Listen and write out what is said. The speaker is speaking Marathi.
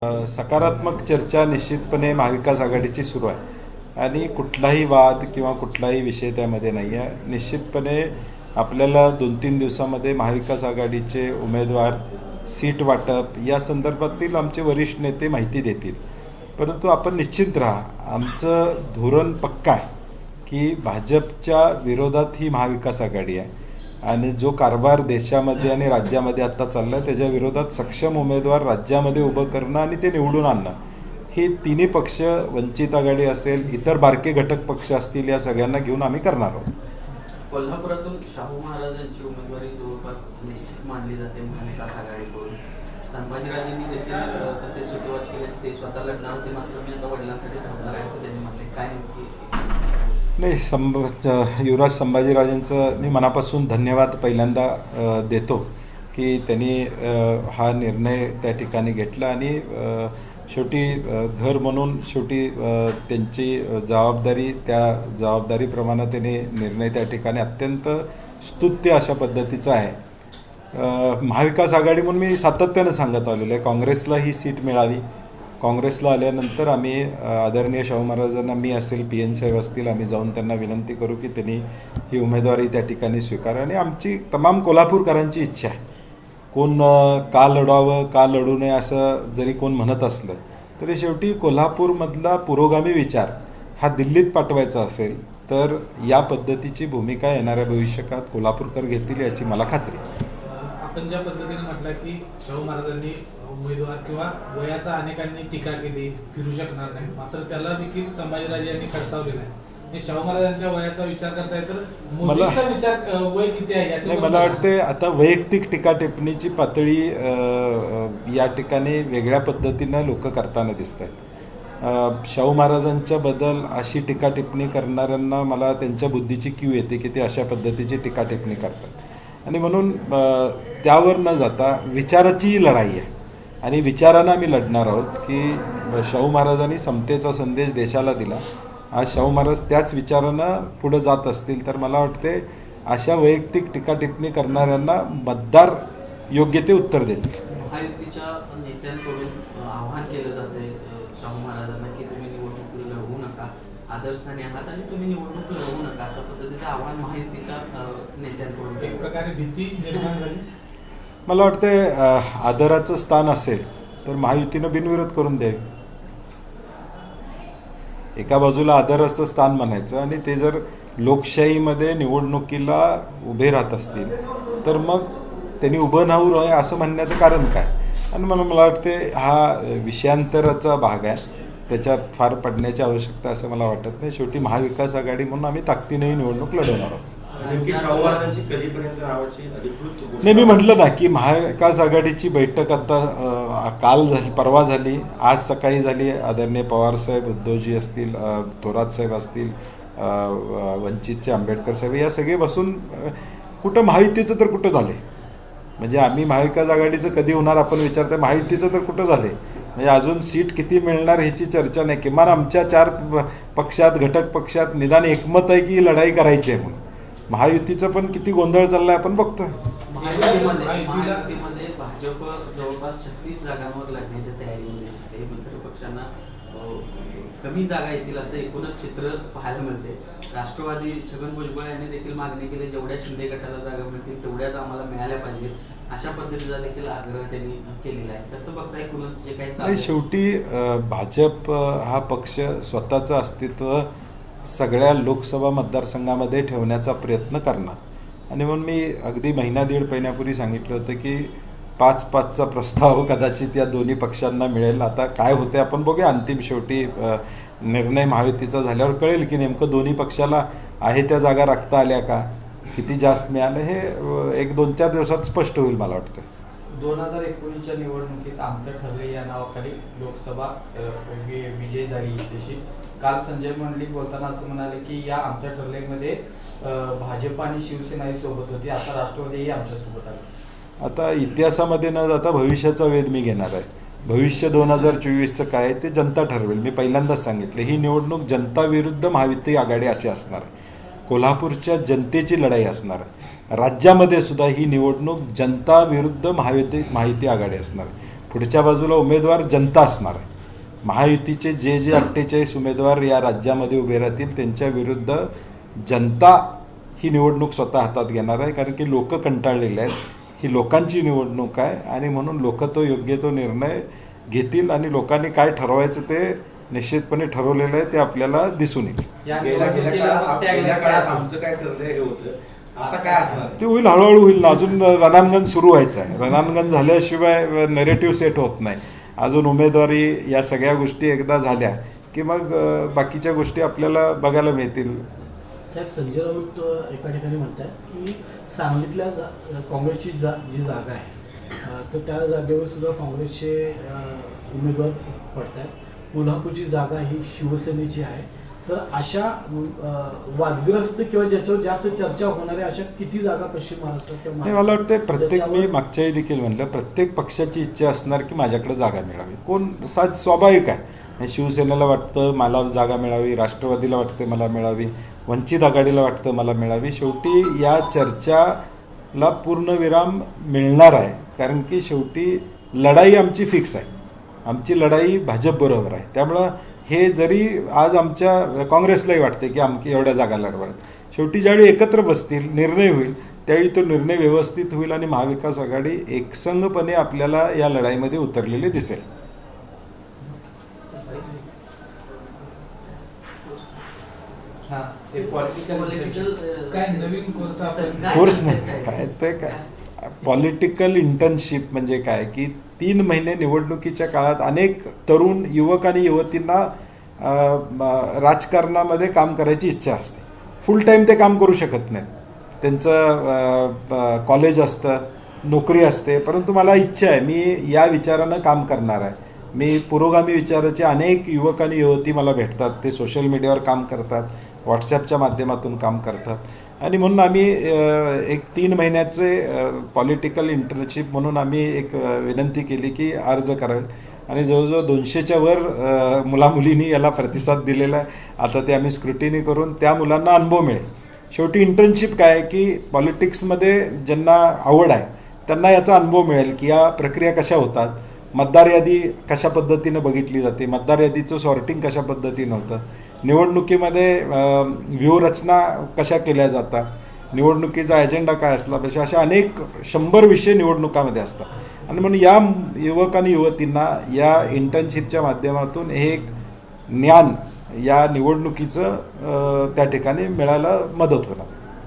सकारात्मक चर्चा निश्चितपणे महाविकास आघाडीची सुरू आहे आणि कुठलाही वाद किंवा कुठलाही विषय त्यामध्ये नाही आहे. निश्चितपणे आपल्याला 2-3 दिवसामध्ये महाविकास आघाडीचे उमेदवार, सीट वाटप या संदर्भातील आमचे वरिष्ठ नेते माहिती देतील. परंतु आपण निश्चिंत राहा, आमचं धोरण पक्का आहे की भाजपच्या विरोधात ही महाविकास आघाडी आहे आणि जो कारभार देशामध्ये आणि राज्यामध्ये आत्ता चालला आहे त्याच्या विरोधात सक्षम उमेदवार राज्यामध्ये उभं करणं आणि ते निवडून आणणं, हे तिन्ही पक्ष, वंचित आघाडी असेल, इतर बारके घटक पक्ष असतील, या सगळ्यांना घेऊन आम्ही करणार आहोत. कोल्हापुरातून शाहू महाराजांची उमेदवारी जवळपास निश्चित मानली जाते महाविकास आघाडीकडून. संभाजीराजेंनी देखील तसे सुरुवात केली, ते स्वतः लढणार होते, मात्र मी आता वडिलांसाठी थांबणार आहे असं त्यांनी म्हटले. काय नेमकी नाही, युवराज संभाजीराजेंचं मी मनापासून धन्यवाद पहिल्यांदा देतो की त्यांनी हा निर्णय त्या ठिकाणी घेतला आणि शेवटी घर म्हणून शेवटी त्यांची जबाबदारी, त्या जबाबदारीप्रमाणे त्यांनी निर्णय त्या ठिकाणी अत्यंत स्तुत्य अशा पद्धतीचा आहे. महाविकास आघाडी म्हणून मी सातत्यानं सांगत आलेलो आहे, काँग्रेसला ही सीट मिळावी. काँग्रेसला आल्यानंतर आम्ही आदरणीय शाहू महाराजांना, मी असेल, PN साहेब असतील, आम्ही जाऊन त्यांना विनंती करू की त्यांनी ही उमेदवारी त्या ठिकाणी स्वीकारा. आणि आमची तमाम कोल्हापूरकरांची इच्छा आहे, कोण का लढवावं, का लढू नये असं जरी कोण म्हणत असलं तरी शेवटी कोल्हापूरमधला पुरोगामी विचार हा दिल्लीत पाठवायचा असेल तर या पद्धतीची भूमिका येणाऱ्या भविष्यकाळात कोल्हापूरकर घेतील याची मला खात्री. आपण ज्या पद्धतीने म्हटलं की शाहू महाराजांनी उमेदवार किंवा वयाचा अनेकांनी टीका केली, फिरू शकणार नाही, मात्र त्याला देखील संभाजीराजे यांनी खडसावलेला आहे. शाहू महाराजांच्या वयाचा विचार करताय तर मोदींचा विचार वय किती आहे? मला वाटते आता वैयक्तिक टीका टिप्पणीची पातळी या ठिकाणी वेगळ्या पद्धतीनं लोक करताना दिसत आहेत. शाहू महाराजांच्या बद्दल अशी टीका टिप्पणी करणाऱ्यांना मला त्यांच्या बुद्धीची कीव येते की ते अशा पद्धतीची टीका टिप्पणी करतात आणि म्हणून त्यावर न जाता विचाराची लढाई आहे आणि विचारानं आम्ही लढणार आहोत की शाहू महाराजांनी समतेचा संदेश देशाला दिला. आज शाहू महाराज त्याच विचारानं पुढे जात असतील तर मला वाटते अशा वैयक्तिक टीका टिप्पणी करणाऱ्यांना मतदार योग्य ते उत्तर देतील. महायुतीच्या नेत्यांकडून आव्हान केलं जाते शाहू महाराजांना की तुम्ही निवडणूक लढवू नका, आदर्शस्थानी आहात आणि तुम्ही निवडणूक लढवू नका, अशा पद्धतीचं आव्हान महायुतीच्या नेत्यांकडून. एक प्रकारे भीती निर्माण झाली. मला वाटते आदराचं स्थान असेल तर महायुतीनं बिनविरोध करून द्यावे. एका बाजूला आदराचं स्थान म्हणायचं आणि ते जर लोकशाहीमध्ये निवडणुकीला उभे राहत असतील तर मग त्यांनी उभं राहू नये असं म्हणण्याचं कारण काय? आणि म्हणून मला वाटते हा विषयांतराचा भाग आहे, त्याच्यात फार पडण्याची आवश्यकता असं मला वाटत नाही. शेवटी महाविकास आघाडी म्हणून आम्ही ताकदीनेही निवडणूक लढवणार आहोत. नाही, मी म्हटलं ना की महाविकास आघाडीची बैठक आता काल झाली, परवा झाली, आज सकाळी झाली. आदरणीय पवारसाहेब, उद्धवजी असतील, थोरात साहेब असतील, वंचितचे आंबेडकर साहेब, या सगळे बसून कुठं महायुतीचं तर कुठं झाले, म्हणजे आम्ही महाविकास आघाडीचं कधी होणार आपण विचारता, महायुतीचं तर कुठं झाले, म्हणजे अजून सीट किती मिळणार ह्याची चर्चा नाही. किमान आमच्या 4 पक्षात, घटक पक्षात निदान एकमत आहे की लढाई करायची आहे म्हणून. महायुतीचं पण किती गोंधळ चाललाय आपण बघतोय. महायुतीमध्ये भाजप जवळपास 36 जागांवर लढण्याच्या तयारीमध्ये असते. मित्र पक्षांना कमी जागा येतील असं एकूणच चित्र पाहायला मिळते. राष्ट्रवादी छगन भुजबळ यांनी देखील मागणी केली, जेवढ्या शिंदे गटाला जागा मिळतील तेवढ्याच आम्हाला मिळाल्या पाहिजेत, अशा पद्धतीचा देखील आग्रह त्यांनी केलेला आहे. कसं बघता एकूणच जे काही चाललंय? शेवटी भाजप हा पक्ष स्वतःचं अस्तित्व सगळ्या लोकसभा मतदारसंघामध्ये ठेवण्याचा प्रयत्न करणार आणि म्हणून मी अगदी महिना-दीड महिन्यापूर्वी सांगितलं होतं की 5-5चा प्रस्ताव कदाचित या दोन्ही पक्षांना मिळेल. आता काय होते आपण बघूया. अंतिम शेवटी निर्णय महायुतीचा झाल्यावर कळेल की नेमकं दोन्ही पक्षाला आहे त्या जागा राखता आल्या का, किती जास्त मिळालं, हे 1-2-4 दिवसात स्पष्ट होईल मला वाटतं. 2019च्या निवडणुकीत आमचं ठरले या नावाखाली लोकसभा विजय झाली. तशी काल संजय मंडलिक बोलताना असं म्हणाले की या आमच्या ठरलेमध्ये भाजप आणि शिवसेनाही सोबत होती, आता राष्ट्रवादीही आमच्या सोबत आले. आता इतिहासामध्ये न जाता भविष्याचा वेध मी घेणार आहे. भविष्य 2024चं काय आहे ते जनता ठरवेल. मी पहिल्यांदाच सांगितलं, ही निवडणूक जनता विरुद्ध महायुती आघाडी अशी असणार आहे. कोल्हापूरच्या जनतेची लढाई असणार आहे. राज्यामध्ये सुद्धा ही निवडणूक जनता विरुद्ध महायुती आघाडी असणार आहे. पुढच्या बाजूला उमेदवार जनता असणार आहे. महायुतीचे जे 48 उमेदवार या राज्यामध्ये उभे राहतील त्यांच्या विरुद्ध जनता ही निवडणूक स्वतः हातात घेणार आहे, कारण की लोक कंटाळलेले आहेत. ही लोकांची निवडणूक आहे आणि म्हणून लोक तो योग्य तो निर्णय घेतील आणि लोकांनी काय ठरवायचं ते निश्चितपणे ठरवलेलं आहे, ते आपल्याला दिसून येईल. गेल्या काळात आमचं काय ठरलंय हे होतं, आता काय असणार? ते होईल, हळूहळू होईल ना. अजून रणांगण सुरू व्हायचं आहे. रणांगण झाल्याशिवाय नेरेटिव्ह सेट होत नाही. अजून उमेदवारी या सगळ्या गोष्टी एकदा झाल्या की मग बाकीच्या गोष्टी आपल्याला बघायला मिळतील. साहेब, संजय राऊत एका ठिकाणी म्हणतात की सांगलीतल्या काँग्रेसची जी जागा आहे तर त्या जागेवर सुद्धा काँग्रेसचे उमेदवार पडत आहेत. कोल्हापूरची जागा ही शिवसेनेची आहे. तर अशा वादग्रस्त किंवा ज्याच्यावर जास्त चर्चा होणाऱ्या अशा किती जागा पश्चिम महाराष्ट्रात? नाही, मला वाटतं प्रत्येक, मी मागच्याही देखील म्हणलं, प्रत्येक पक्षाची इच्छा असणार की माझ्याकडे जागा मिळावी. कोण स्वाभाविक आहे. शिवसेनेला वाटतं मला जागा मिळावी, राष्ट्रवादीला वाटते मला मिळावी, वंचित आघाडीला वाटतं मला मिळावी. शेवटी या चर्चाला पूर्णविराम मिळणार आहे, कारण की शेवटी लढाई आमची फिक्स आहे. आमची लढाई भाजपबरोबर आहे. त्यामुळं हे जरी आज आमच्या काँग्रेसलाही वाटते की आमकी एवढ्या जागा लढवायत, शेवटी ज्यावेळी एकत्र बसतील, निर्णय होईल, त्यावेळी तो निर्णय व्यवस्थित होईल आणि महाविकास आघाडी एकसंघपणे आपल्याला या लढाईमध्ये उतरलेली दिसेल. काय नवीन कोर्स आपण कोर्स नाही काय ते काय पॉलिटिकल इंटर्नशिप म्हणजे काय की 3 महिने निवडणुकीच्या काळात अनेक तरुण युवक आणि युवतींना राजकारणामध्ये काम करायची इच्छा असते. फुल टाईम ते काम करू शकत नाहीत. त्यांचं कॉलेज असतं, नोकरी असते, परंतु मला इच्छा आहे, मी या विचारानं काम करणार आहे. मी पुरोगामी विचाराचे अनेक युवक आणि युवती मला भेटतात. ते सोशल मीडियावर काम करतात, व्हॉट्सॲपच्या माध्यमातून काम करतात आणि म्हणून आम्ही एक 3 महिन्याचे पॉलिटिकल इंटर्नशिप म्हणून आम्ही एक विनंती केली की अर्ज करावे आणि जवळजवळ 200च्या वर मुलामुलींनी याला प्रतिसाद दिलेला आहे. आता ते आम्ही स्क्रुटिनी करून त्या मुलांना अनुभव मिळेल. शेवटी इंटर्नशिप काय आहे की पॉलिटिक्समध्ये ज्यांना आवड आहे त्यांना याचा अनुभव मिळेल की या प्रक्रिया कशा होतात, मतदार यादी कशा पद्धतीनं बघितली जाते, मतदार यादीचं सॉर्टिंग कशा पद्धतीनं होतं, निवडणुकीमध्ये व्यूहरचना कशा केल्या जातात, निवडणुकीचा एजेंडा काय असला पाहिजे, अशा अनेक 100 विषय निवडणुकामध्ये असतात आणि म्हणून या युवक आणि युवतींना या इंटर्नशिपच्या माध्यमातून हे एक ज्ञान या निवडणुकीचं त्या ठिकाणी मिळायला मदत होणार.